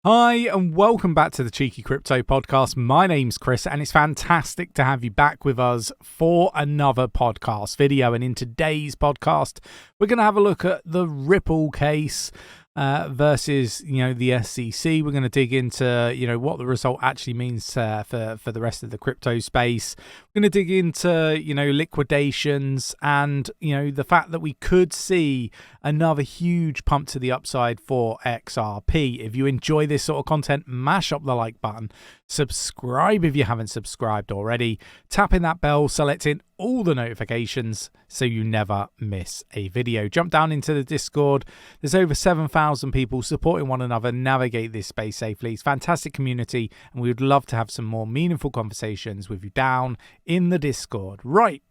Hi, and welcome back to the Cheeky Crypto Podcast. My name's Chris, and it's fantastic to have you back with us for another podcast video. And in today's podcast, we're going to have a look at the Ripple case versus, the SEC. We're going to dig into, what the result actually means for the rest of the crypto space. We're going to dig into, liquidations and, the fact that we could see another huge pump to the upside for XRP. If you enjoy this sort of content, mash up the like button, subscribe if you haven't subscribed already, tapping that bell, selecting all the notifications so you never miss a video. Jump down into the Discord. There's over 7,000 people supporting one another, navigate this space safely. It's a fantastic community, and we would love to have some more meaningful conversations with you down in the Discord. Right,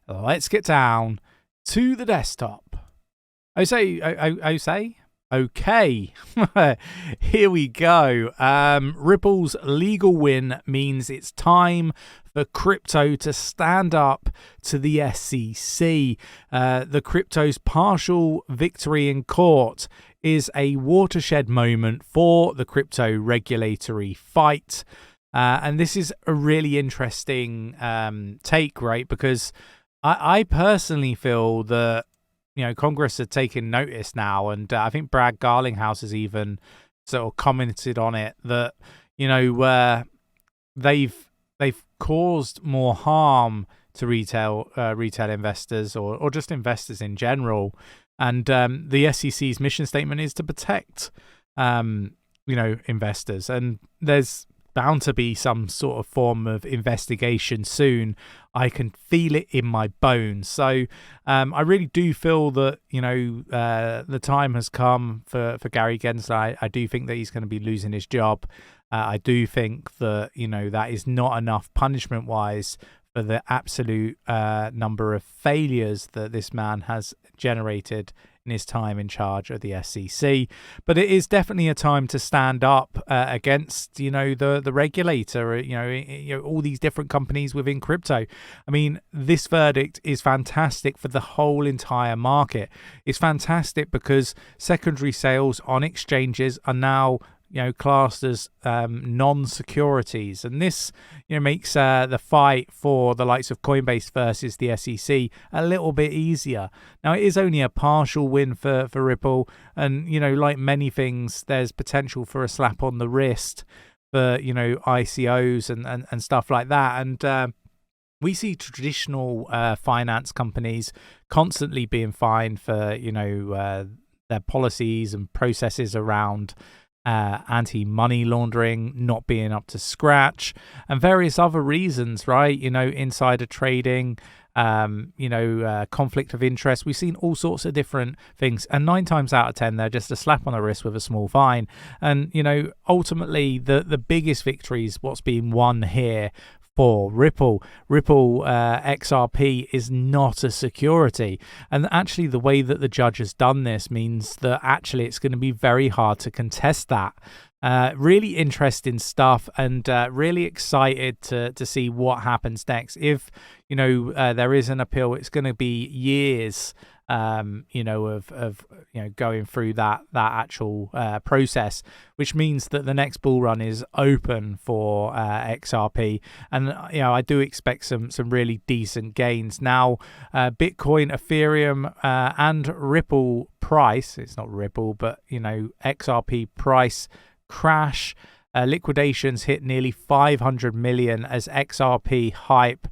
let's get down to the desktop. Okay, here we go. Ripple's legal win means it's time for crypto to stand up to the SEC. The crypto's partial victory in court is a watershed moment for the crypto regulatory fight. And this is a really interesting take, right? Because I personally feel that Congress had taken notice now, and I think Brad Garlinghouse has even sort of commented on it that they've caused more harm to retail investors or just investors in general, and the SEC's mission statement is to protect investors, and there's bound to be some sort of form of investigation soon. I can feel it in my bones. So I really do feel that, the time has come for Gary Gensler. I do think that he's going to be losing his job. I do think that, that is not enough punishment-wise for the absolute number of failures that this man has generated in his time in charge of the SEC. But it is definitely a time to stand up against, the regulator, all these different companies within crypto. I mean, this verdict is fantastic for the whole entire market. It's fantastic because secondary sales on exchanges are now classed as non-securities, and this makes the fight for the likes of Coinbase versus the SEC a little bit easier. Now, it is only a partial win for Ripple, and like many things, there's potential for a slap on the wrist for ICOs and stuff like that. And we see traditional finance companies constantly being fined for their policies and processes around anti-money laundering not being up to scratch, and various other reasons, right? Insider trading, conflict of interest. We've seen all sorts of different things, and 9 times out of 10 they're just a slap on the wrist with a small fine. And ultimately the biggest victory is what's being won here for Ripple. XRP is not a security, and actually the way that the judge has done this means that actually it's going to be very hard to contest that. Really interesting stuff, and really excited to see what happens next. If there is an appeal, it's going to be years of going through that actual process, which means that the next bull run is open for XRP, and I do expect some really decent gains. Now, Bitcoin, Ethereum, and Ripple price, it's not Ripple, but XRP price crash. Liquidations hit nearly 500 million as XRP hype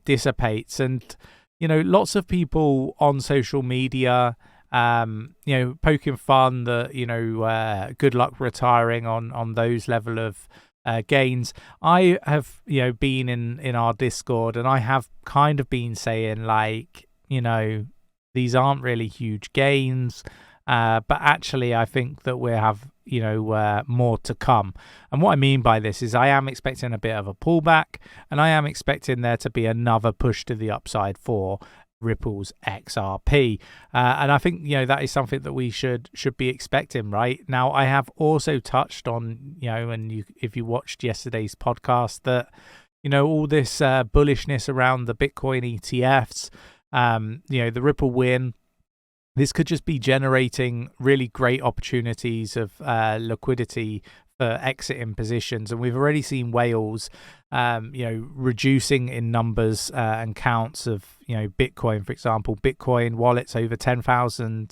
dissipates, and lots of people on social media, poking fun that, good luck retiring on those level of gains. I have, been in our Discord, and I have kind of been saying, like, these aren't really huge gains, but actually I think that we have, more to come. And what I mean by this is I am expecting a bit of a pullback, and I am expecting there to be another push to the upside for Ripple's XRP, and I think that is something that we should be expecting. Right now, I have also touched on and if you watched yesterday's podcast, that all this bullishness around the Bitcoin ETFs, the Ripple win this could just be generating really great opportunities of liquidity for exiting positions. And we've already seen whales, reducing in numbers and counts of, Bitcoin, for example. Bitcoin wallets over 10,000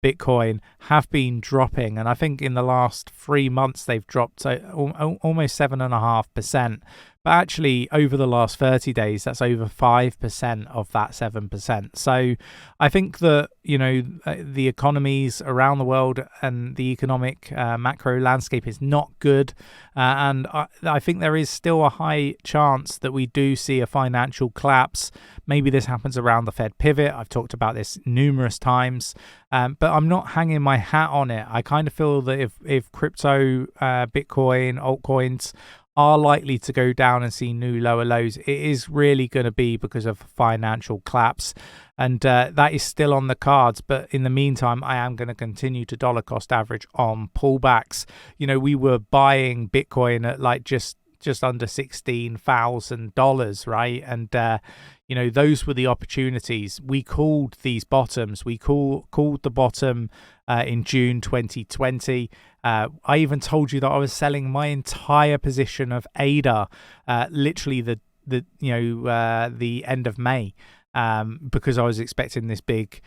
Bitcoin have been dropping. And I think in the last 3 months, they've dropped almost 7.5%. But actually, over the last 30 days, that's over 5% of that 7%. So I think that, the economies around the world and the economic macro landscape is not good. And I think there is still a high chance that we do see a financial collapse. Maybe this happens around the Fed pivot. I've talked about this numerous times, but I'm not hanging my hat on it. I kind of feel that if crypto, Bitcoin, altcoins are likely to go down and see new lower lows, it is really going to be because of financial collapse. And that is still on the cards. But in the meantime, I am going to continue to dollar cost average on pullbacks. We were buying Bitcoin at like just under $16,000, right? And those were the opportunities. We called these bottoms. We called the bottom in June 2020. I even told you that I was selling my entire position of ADA, literally the end of May, because I was expecting this big,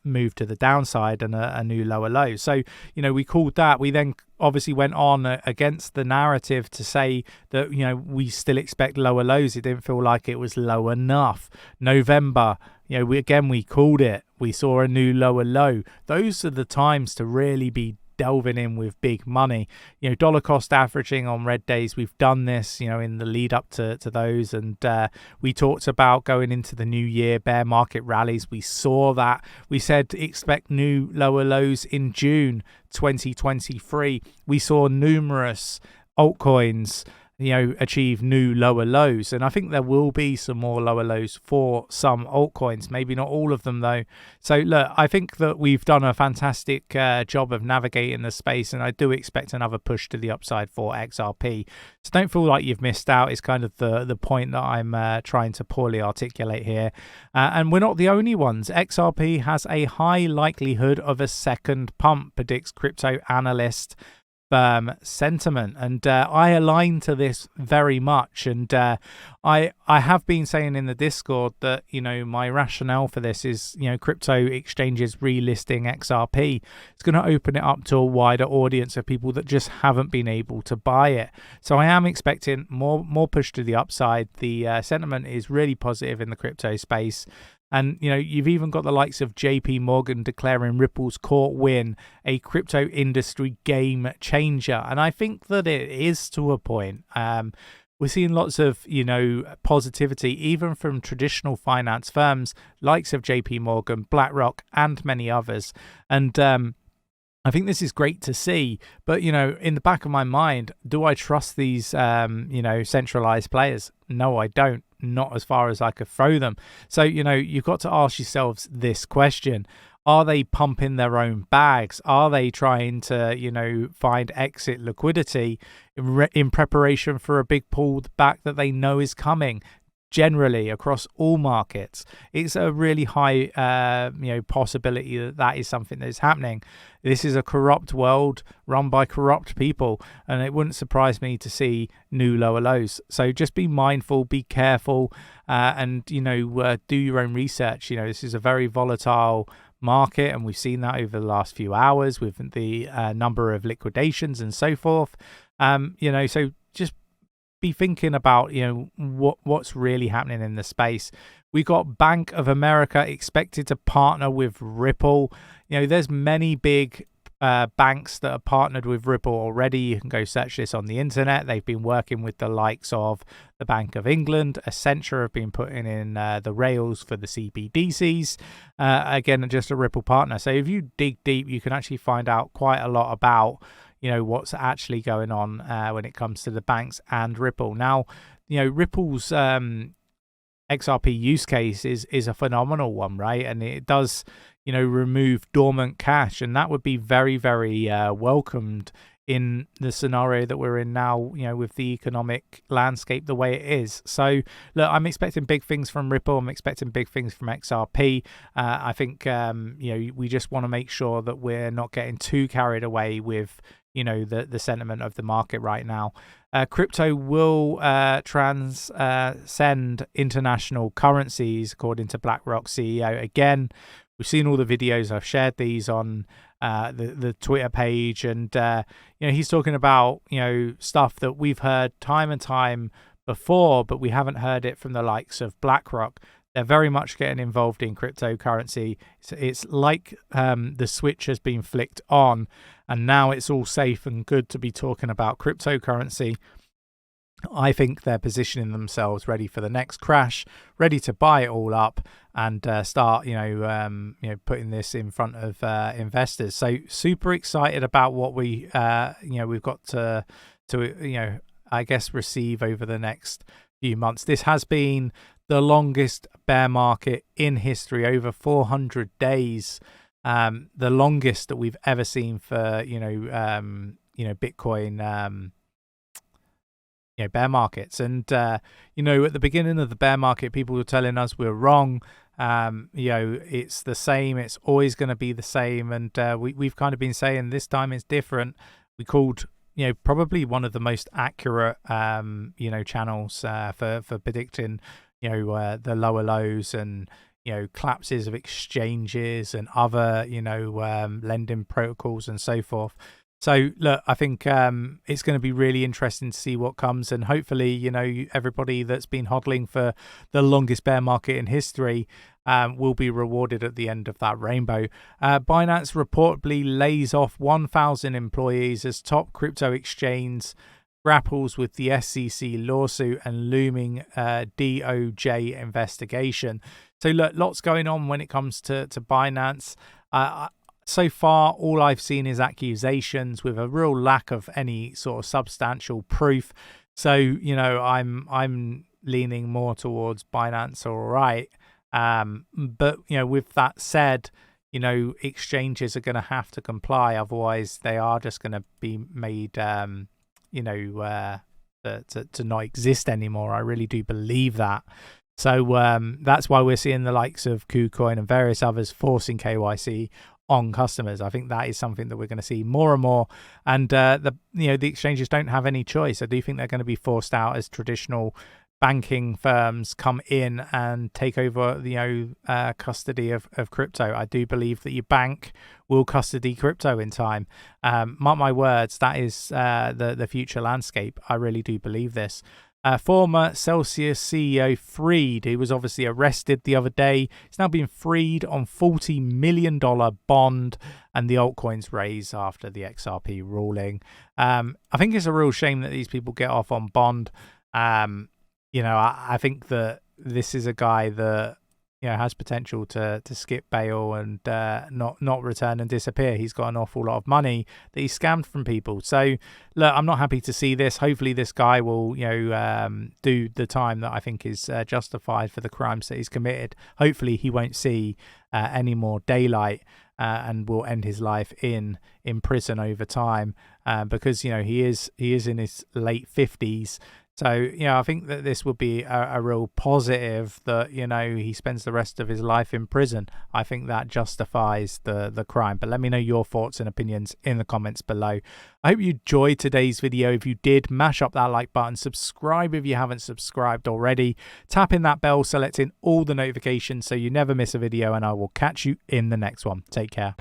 move to the downside and a new lower low. So, we called that. We then obviously went on against the narrative to say that, we still expect lower lows. It didn't feel like it was low enough. November, we called it. We saw a new lower low. Those are the times to really be delving in with big money. Dollar cost averaging on red days. We've done this, in the lead up to those. And we talked about going into the new year, bear market rallies. We saw that. We said expect new lower lows in June 2023. We saw numerous altcoins achieve new lower lows, and I think there will be some more lower lows for some altcoins, maybe not all of them though. So look, I think that we've done a fantastic job of navigating the space, and I do expect another push to the upside for XRP. So don't feel like you've missed out is kind of the point that I'm trying to poorly articulate here. And we're not the only ones. XRP has a high likelihood of a second pump, predicts crypto analyst sentiment, and I align to this very much. And I have been saying in the Discord that my rationale for this is crypto exchanges relisting XRP. It's going to open it up to a wider audience of people that just haven't been able to buy it. So I am expecting more push to the upside. The sentiment is really positive in the crypto space. And, you've even got the likes of 𝗕𝗘𝗪𝗏 declaring Ripple's court win a crypto industry game changer. And I think that it is to a point. We're seeing lots of, positivity, even from traditional finance firms, likes of 𝗕𝗘𝗪𝗏, BlackRock, and many others. And I think this is great to see. But, in the back of my mind, do I trust these, centralized players? No, I don't. Not as far as I could throw them. So, you've got to ask yourselves this question. Are they pumping their own bags? Are they trying to, find exit liquidity in preparation for a big pullback that they know is coming? Generally, across all markets, it's a really high, possibility that is something that is happening. This is a corrupt world run by corrupt people, and it wouldn't surprise me to see new lower lows. So just be mindful, be careful, and do your own research. This is a very volatile market, and we've seen that over the last few hours with the number of liquidations and so forth. So just be thinking about what's really happening in the space. We got Bank of America expected to partner with Ripple. There's many big banks that are partnered with Ripple already. You can go search this on the internet. They've been working with the likes of the Bank of England. Accenture have been putting in the rails for the CBDCs. Again, just a Ripple partner. So if you dig deep, you can actually find out quite a lot about what's actually going on when it comes to the banks and Ripple. Now, Ripple's XRP use case is a phenomenal one, right? And it does, remove dormant cash, and that would be very, very welcomed in the scenario that we're in now, with the economic landscape the way it is. So look, I'm expecting big things from Ripple. I'm expecting big things from XRP. I think we just want to make sure that we're not getting too carried away with the sentiment of the market right now. Crypto will transcend international currencies, according to BlackRock CEO. Again, we've seen all the videos. I've shared these on the Twitter page, and he's talking about stuff that we've heard time and time before, but we haven't heard it from the likes of BlackRock. They're very much getting involved in cryptocurrency. It's like the switch has been flicked on, and now it's all safe and good to be talking about cryptocurrency. I think they're positioning themselves ready for the next crash, ready to buy it all up and start, putting this in front of investors. So super excited about what we've got to I guess receive over the next few months. This has been the longest bear market in history, over 400 days, the longest that we've ever seen for Bitcoin bear markets. And at the beginning of the bear market, people were telling us we're wrong. It's the same, it's always going to be the same, and we've kind of been saying this time is different. We called probably one of the most accurate channels for predicting the lower lows and collapses of exchanges and other lending protocols and so forth. So look, I think it's going to be really interesting to see what comes, and hopefully everybody that's been hodling for the longest bear market in history will be rewarded at the end of that rainbow. Binance reportedly lays off 1,000 employees as top crypto exchange grapples with the SEC lawsuit and looming DOJ investigation. So look, lots going on when it comes to Binance. So far, all I've seen is accusations with a real lack of any sort of substantial proof. So, I'm leaning more towards Binance, all right. But, with that said, exchanges are going to have to comply. Otherwise, they are just going to be made, to not exist anymore. I really do believe that. So that's why we're seeing the likes of KuCoin and various others forcing KYC on customers. I think that is something that we're going to see more and more, and the exchanges don't have any choice. I do think they're going to be forced out as traditional banking firms come in and take over custody of crypto. I do believe that your bank will custody crypto in time. Mark my words, that is the future landscape. I really do believe this. Former Celsius CEO freed. He was obviously arrested the other day. He's now been freed on $40 million bond, and the altcoins raise after the XRP ruling. I think it's a real shame that these people get off on bond. I think that this is a guy that has potential to skip bail and not return and disappear. He's got an awful lot of money that he's scammed from people. So look, I'm not happy to see this. Hopefully this guy will do the time that I think is justified for the crimes that he's committed. Hopefully he won't see any more daylight and will end his life in prison over time, because he is in his late 50s. So, I think that this would be a real positive that, he spends the rest of his life in prison. I think that justifies the crime. But let me know your thoughts and opinions in the comments below. I hope you enjoyed today's video. If you did, mash up that like button. Subscribe if you haven't subscribed already. Tap in that bell, selecting all the notifications so you never miss a video, and I will catch you in the next one. Take care.